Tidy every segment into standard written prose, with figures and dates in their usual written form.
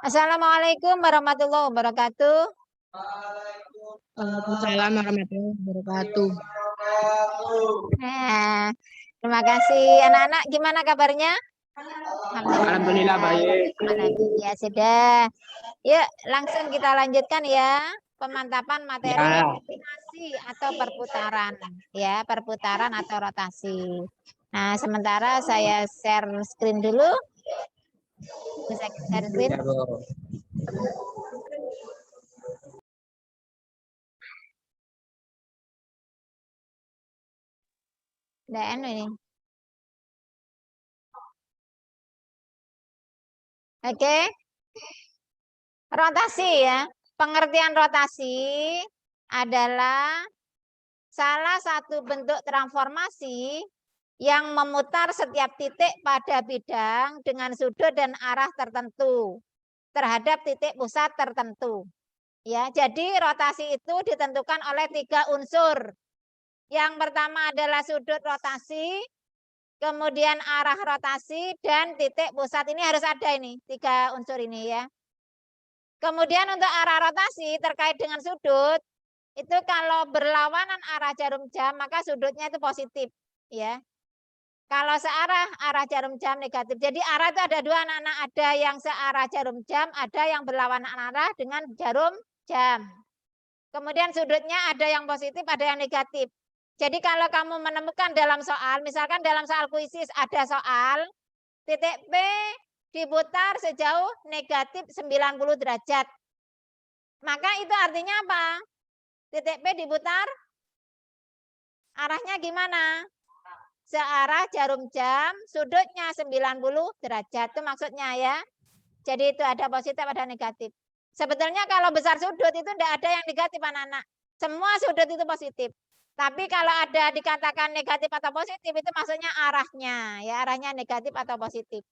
Assalamualaikum warahmatullahi wabarakatuh. Waalaikumsalam warahmatullahi wabarakatuh. Terima kasih anak-anak. Gimana kabarnya? Alhamdulillah baik. Ya sudah. Yuk langsung kita lanjutkan ya. Pemantapan materi rotasi atau perputaran. Ya, perputaran atau rotasi. Nah, sementara saya share screen dulu. Bisa share screen. Dan ini. Oke. Rotasi ya. Pengertian rotasi adalah salah satu bentuk transformasi yang memutar setiap titik pada bidang dengan sudut dan arah tertentu terhadap titik pusat tertentu. Ya, jadi rotasi itu ditentukan oleh 3 unsur. Yang pertama adalah sudut rotasi, kemudian arah rotasi, dan titik pusat. Ini harus ada ini, 3 unsur ini ya. Kemudian untuk arah rotasi terkait dengan sudut, itu kalau berlawanan arah jarum jam, maka sudutnya itu positif. Ya. Kalau searah, arah jarum jam negatif. Jadi arah itu ada 2 anak-anak. Ada yang searah jarum jam, ada yang berlawanan arah dengan jarum jam. Kemudian sudutnya ada yang positif, ada yang negatif. Jadi kalau kamu menemukan dalam soal, misalkan dalam soal kuisis ada soal, titik P diputar sejauh negatif 90 derajat. Maka itu artinya apa? Titik P diputar, arahnya gimana? Searah jarum jam, sudutnya 90 derajat. Itu maksudnya ya. Jadi itu ada positif, ada negatif. Sebetulnya kalau besar sudut itu tidak ada yang negatif anak-anak. Semua sudut itu positif. Tapi kalau ada dikatakan negatif atau positif itu maksudnya arahnya. Ya, arahnya negatif atau positif.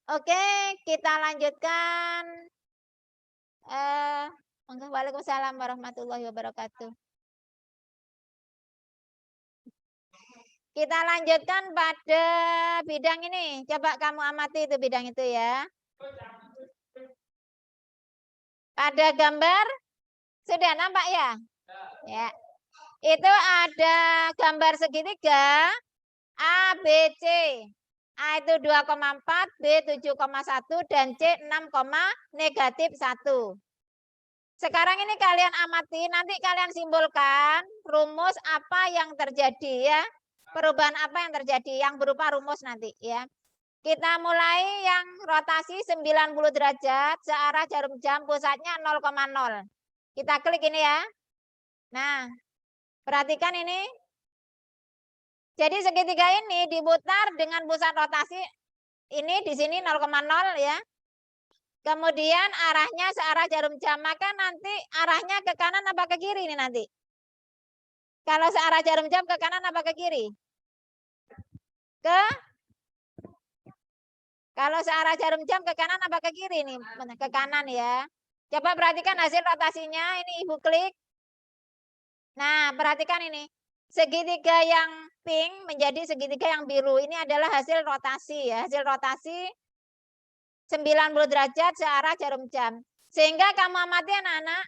Oke, kita lanjutkan. Waalaikumsalam warahmatullahi wabarakatuh. Kita lanjutkan pada bidang ini. Coba kamu amati itu bidang itu ya. Pada gambar sudah nampak ya? Ya. Itu ada gambar segitiga A, B, C. A itu 2,4, B 7,1, dan C 6, negatif 1. Sekarang ini kalian amati, nanti kalian simpulkan rumus apa yang terjadi ya. Perubahan apa yang terjadi yang berupa rumus nanti ya. Kita mulai yang rotasi 90 derajat searah jarum jam, pusatnya 0,0. Kita klik ini ya. Nah, perhatikan ini. Jadi segitiga ini diputar dengan pusat rotasi ini di sini 0,0 ya. Kemudian arahnya searah jarum jam, maka nanti arahnya ke kanan apa ke kiri ini nanti? Kalau searah jarum jam ke kanan apa ke kiri? Kalau searah jarum jam ke kanan apa ke kiri nih? Ke kanan ya. Coba perhatikan hasil rotasinya, ini Ibu klik. Nah, perhatikan ini. Segitiga yang pink menjadi segitiga yang biru. Ini adalah hasil rotasi ya. Hasil rotasi 90 derajat searah jarum jam. Sehingga kamu amati anak-anak,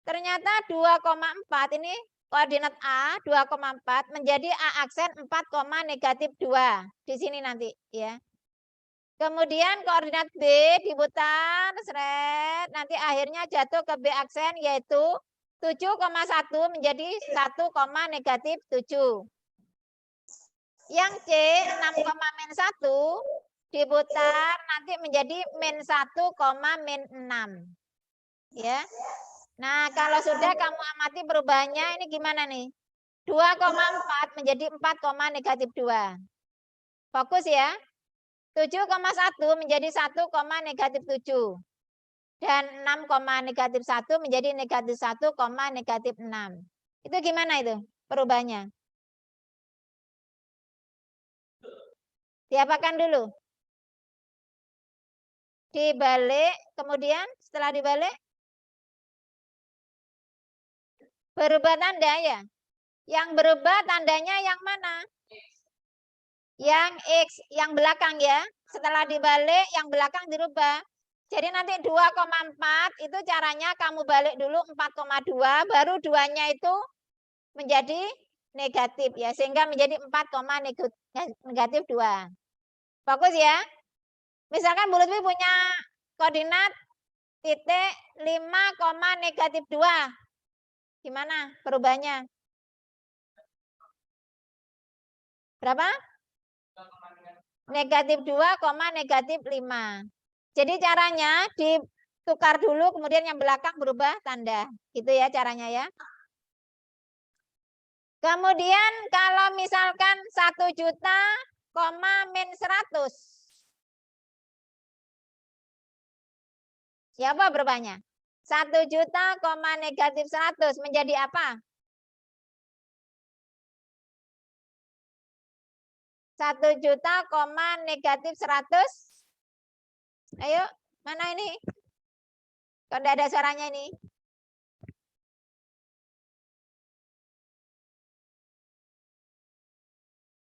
ternyata 2,4 ini koordinat A 2,4 menjadi A aksen 4, negatif 2. Di sini nanti ya. Kemudian koordinat B diputar, seret, nanti akhirnya jatuh ke B aksen yaitu 7,1 menjadi 1, negatif 7. Yang C 6, min 1 diputar nanti menjadi min 1, min 6. Ya. Nah, kalau sudah kamu amati perubahannya ini gimana nih? 2,4 menjadi 4, negatif 2. Fokus ya. 7,1 menjadi 1, negatif 7. Dan 6, negatif 1 menjadi negatif 1, negatif 6. Itu gimana itu perubahannya? Diapakan dulu? Dibalik, kemudian setelah dibalik berubah tanda ya. Yang berubah tandanya yang mana? Yang X, yang belakang ya. Setelah dibalik yang belakang dirubah. Jadi nanti 2,4 itu caranya kamu balik dulu 4,2, baru 2-nya itu menjadi negatif ya, sehingga menjadi 4, negatif 2. Fokus ya. Misalkan Bu Lutfi punya koordinat titik 5, negatif 2. Gimana perubahannya? Berapa? Negatif 2, negatif 5. Jadi caranya ditukar dulu, kemudian yang belakang berubah tanda. Gitu ya caranya ya. Kemudian kalau misalkan 1 juta, min 100. Ya apa berubahnya? 1 juta, negatif 100 menjadi apa? 1 juta, negatif 100. Ayo, mana ini? Kok tidak ada suaranya ini?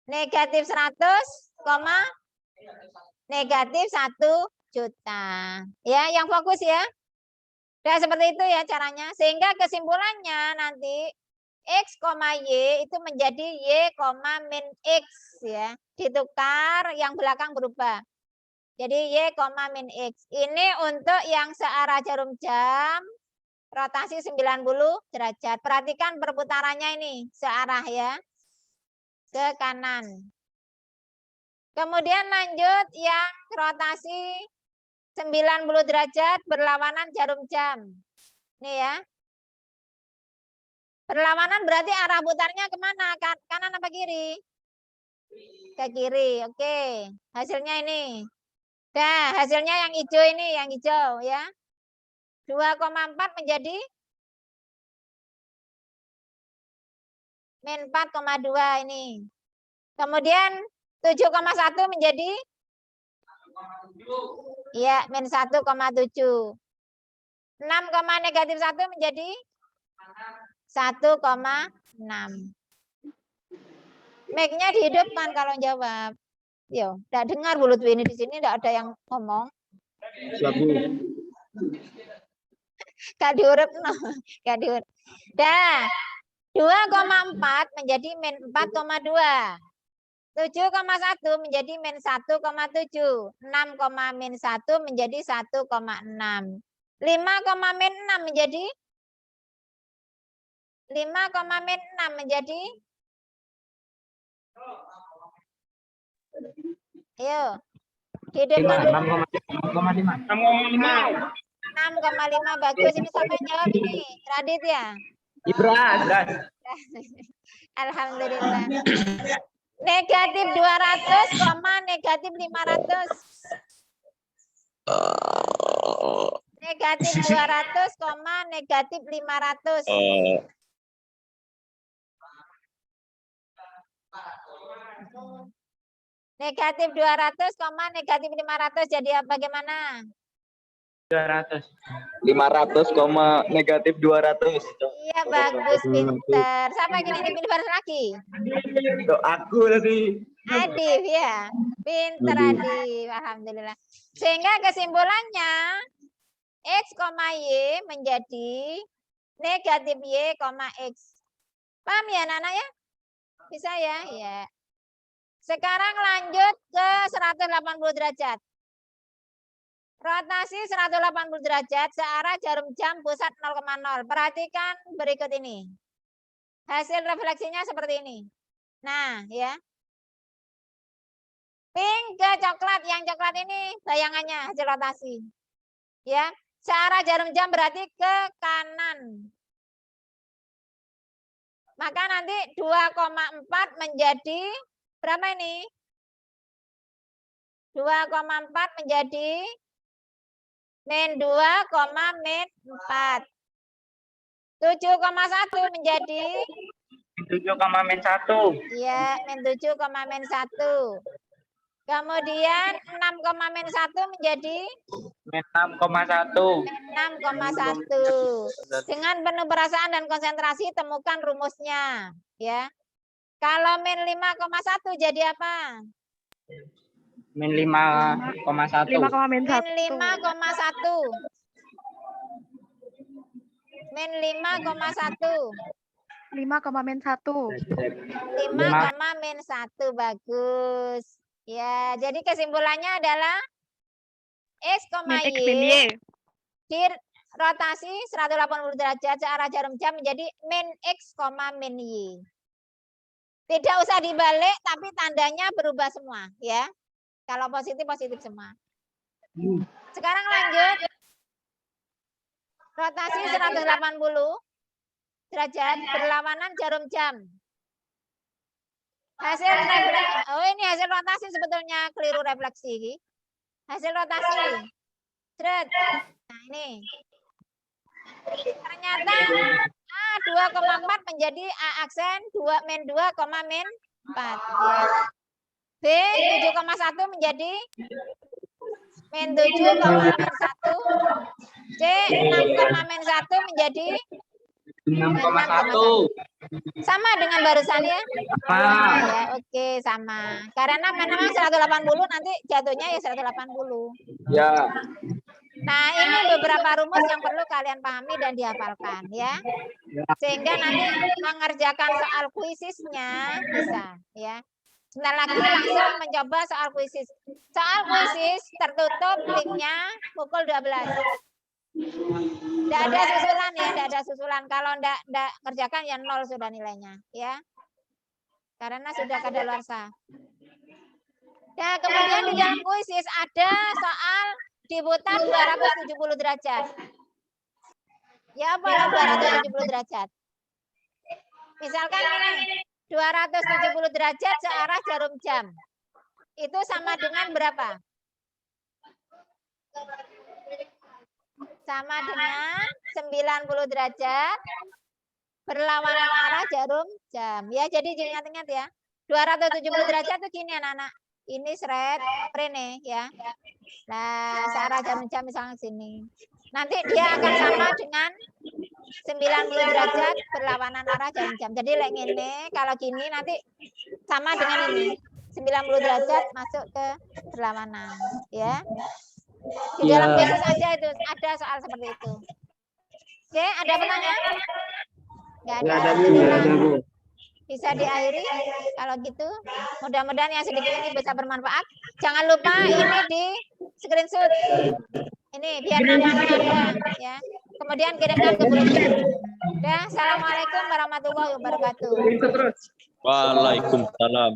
Negatif 100, negatif 1 juta. Ya, yang fokus ya. Nah, seperti itu ya caranya. Sehingga kesimpulannya nanti X, Y itu menjadi Y, min X ya. Ditukar, yang belakang berubah. Jadi Y, min X. Ini untuk yang searah jarum jam, rotasi 90 derajat. Perhatikan perputarannya ini, searah ya. Ke kanan. Kemudian lanjut yang rotasi 90 derajat berlawanan jarum jam. Nih ya. Berlawanan berarti arah putarnya kemana? Kanan apa kiri? Ke kiri. Oke. Hasilnya ini. Nah, hasilnya yang hijau ini, yang hijau ya. 2,4 menjadi min 4,2 ini. Kemudian 7,1 menjadi ya min 1,7. 6, negatif 1 menjadi 1,6. Mic-nya dihidupkan kalau jawab. Yo, tidak dengar Bu Lutfi ini di sini tidak ada yang ngomong. Siap, Bu. Gak diurep no. Gak diurep. Dah. 2,4 menjadi min 4,2. 7,1 menjadi min 1,7. 6, min 1 menjadi 1,6. 5, min 6 menjadi 5, min 6 menjadi ayo. Dihidupkan dulu. 6,5 bagus. Ini siapa yang jawab ini? Radit ya? Ibras. Alhamdulillah. Negatif 200, negatif 500. Negatif 200, negatif 500. Negatif 200, negatif 500 jadi bagaimana? 200. 500, negatif 200. Iya bagus, pinter. Siapa yang ini pinter lagi? Aku tadi. Adif ya, pinter Adif. Alhamdulillah. Sehingga kesimpulannya X, Y menjadi negatif Y, X. Paham ya anak-anak ya? Bisa ya? Ya. Sekarang lanjut ke 180 derajat. Rotasi 180 derajat searah jarum jam pusat 0,0. Perhatikan berikut ini. Hasil refleksinya seperti ini. Nah, ya. Pink ke coklat. Yang coklat ini bayangannya hasil rotasi. Ya. Searah jarum jam berarti ke kanan. Maka nanti 2,4 menjadi berapa ini? 2,4 menjadi min 2, min 4. 7,1 menjadi 7, min 1. iya, min 7, min 1. Kemudian 6, min 1 menjadi Min 6,1. min 6,1. Dengan penuh perasaan dan konsentrasi temukan rumusnya, ya. Kalau min 5,1 jadi apa? Min 5,1. 5, min Min 1. 5,1. Min 5,1. 5, min 1. 5, min 1. Bagus. Ya, jadi kesimpulannya adalah X, Min X, min Y Y. di rotasi 180 derajat searah jarum jam menjadi min X, min Y. Tidak usah dibalik, tapi tandanya berubah semua, ya. Kalau positif, positif semua. Sekarang lanjut. Rotasi 180 derajat berlawanan jarum jam. Hasil refleksi. Oh, ini hasil rotasi sebetulnya keliru refleksi. Hasil rotasi. Cret. Nah, ini. Ternyata A 2,4 menjadi A aksen 2 min 2, min 4 ya. B 7,1 menjadi min 7, min 1. C 6, min 1 menjadi 6,1. sama dengan barusan ya. Sama. Ya, oke, sama. Karena memang 180 nanti jatuhnya ya 180. Ya. Nah, ini beberapa rumus yang perlu kalian pahami dan dihafalkan ya. Sehingga nanti mengerjakan soal kuisisnya bisa ya. Sebentar lagi langsung mencoba soal kuisis. Soal kuisis tertutup linknya pukul 12. Tidak ada susulan ya, tidak ada susulan. Kalau tidak kerjakan ya 0 sudah nilainya ya. Karena sudah kadaluarsa. Nah, kemudian di dalam kuisis ada soal diputar 270 derajat. Ya, apa 270 derajat? Misalkan ini 270 derajat searah jarum jam. Itu sama dengan berapa? Sama dengan 90 derajat berlawanan arah jarum jam. Ya, jadi ingat-ingat ya. 270 derajat itu gini anak-anak. Ini seret prene ya. Nah, searah jarum jam misalnya sini. Nanti dia akan sama dengan 90 derajat berlawanan arah jarum jam. Jadi ini kalau gini nanti sama dengan ini. 90 derajat masuk ke berlawanan ya. Di dalam kuisis aja itu ada soal seperti itu. Oke, ada pertanyaan? Enggak ada. Bu. Bisa diakhiri kalau gitu. Mudah-mudahan yang sedikit ini bisa bermanfaat. Jangan lupa ini di screenshot. Ini biar namanya ada ya. Kemudian kirimkan ke grup. Ya, assalamualaikum warahmatullahi wabarakatuh. Waalaikumsalam.